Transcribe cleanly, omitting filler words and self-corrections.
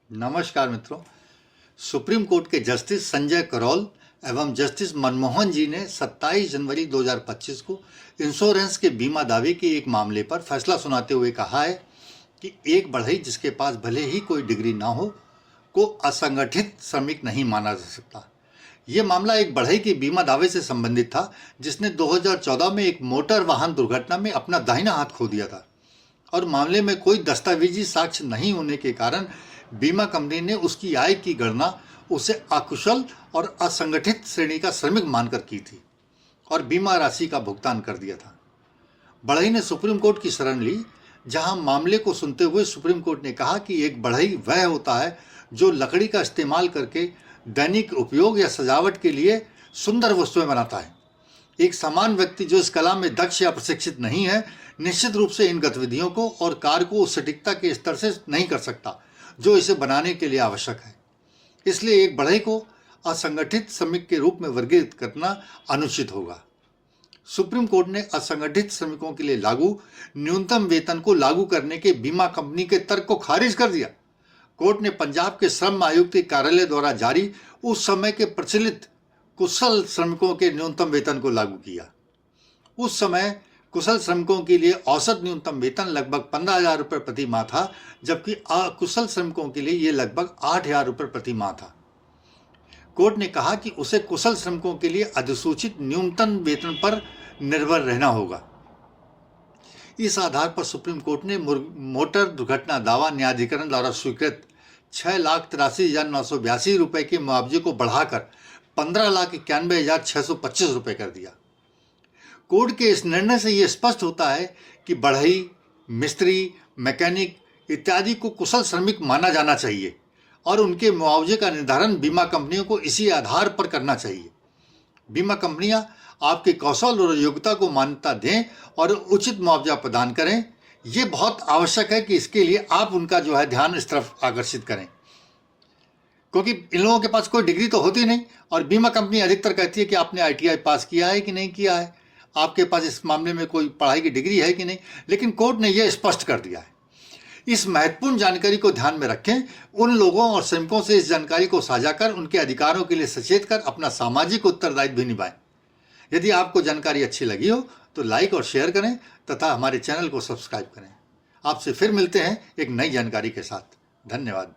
नमस्कार मित्रों। Supreme court के जस्टिस संजय करोल एवं जस्टिस मनमोहन जी ने 27 जनवरी 2025 को इंश्योरेंस के बीमा दावे के एक मामले पर फैसला सुनाते हुए कहा है कि एक बढ़ई जिसके पास भले ही कोई डिग्री ना हो को असंगठित श्रमिक नहीं माना जा सकता। ये मामला एक बढ़ई के बीमा दावे से संबंधित था जिसने 2014 में एक मोटर वाहन दुर्घटना में अपना दाहिना हाथ खो दिया था और मामले में कोई दस्तावेजी साक्ष्य नहीं होने के कारण बीमा कंपनी ने उसकी आय की गणना उसे अकुशल और असंगठित श्रेणी का श्रमिक मानकर की थी और बीमा राशि का भुगतान कर दिया था। बढ़ई ने सुप्रीम कोर्ट की शरण ली, जहां मामले को सुनते हुए सुप्रीम कोर्ट ने कहा कि एक बढ़ई वह होता है जो लकड़ी का इस्तेमाल करके दैनिक उपयोग या सजावट के लिए सुंदर वस्तुएं बनाता है। एक समान व्यक्ति जो इस कला में दक्ष या प्रशिक्षित नहीं है, निश्चित रूप से इन गतिविधियों को और कार्य को उस सटीकता के स्तर से नहीं कर सकता जो इसे बनाने के लिए आवश्यक है। इसलिए एक बढ़ई को असंगठित श्रमिक के रूप में वर्गीकृत करना अनुचित होगा। सुप्रीम कोर्ट ने असंगठित श्रमिकों के लिए लागू न्यूनतम वेतन को लागू करने के बीमा कंपनी के तर्क को खारिज कर दिया। कोर्ट ने पंजाब के श्रम आयुक्त के कार्यालय द्वारा जारी उस समय के प्रचलित कुशल श्रमिकों के न्यूनतम वेतन को लागू किया। उस समय कुशल श्रमिकों के लिए औसत न्यूनतम वेतन लगभग 15,000 रुपये प्रति माह था, जबकि अकुशल श्रमिकों के लिए यह लगभग 8,000 रुपये प्रति माह था। कोर्ट ने कहा कि उसे कुशल श्रमिकों के लिए अधिसूचित न्यूनतम वेतन पर निर्भर रहना होगा। इस आधार पर सुप्रीम कोर्ट ने मोटर दुर्घटना दावा न्यायाधिकरण द्वारा स्वीकृत 6,83,982 रुपये के मुआवजे को बढ़ाकर 15,91,625 रुपये कर दिया। कोर्ट के इस निर्णय से यह स्पष्ट होता है कि बढ़ई, मिस्त्री, मैकेनिक इत्यादि को कुशल श्रमिक माना जाना चाहिए और उनके मुआवजे का निर्धारण बीमा कंपनियों को इसी आधार पर करना चाहिए। बीमा कंपनियां आपके कौशल और योग्यता को मान्यता दें और उचित मुआवजा प्रदान करें। यह बहुत आवश्यक है कि इसके लिए आप उनका ध्यान इस तरफ आकर्षित करें, क्योंकि इन लोगों के पास कोई डिग्री तो होती नहीं और बीमा कंपनी अधिकतर कहती है कि आपने ITI पास किया है कि नहीं किया है, आपके पास इस मामले में कोई पढ़ाई की डिग्री है कि नहीं। लेकिन कोर्ट ने यह स्पष्ट कर दिया है। इस महत्वपूर्ण जानकारी को ध्यान में रखें। उन लोगों और श्रमिकों से इस जानकारी को साझा कर उनके अधिकारों के लिए सचेत कर अपना सामाजिक उत्तरदायित्व भी निभाएं। यदि आपको जानकारी अच्छी लगी हो तो लाइक और शेयर करें तथा हमारे चैनल को सब्सक्राइब करें। आपसे फिर मिलते हैं एक नई जानकारी के साथ। धन्यवाद।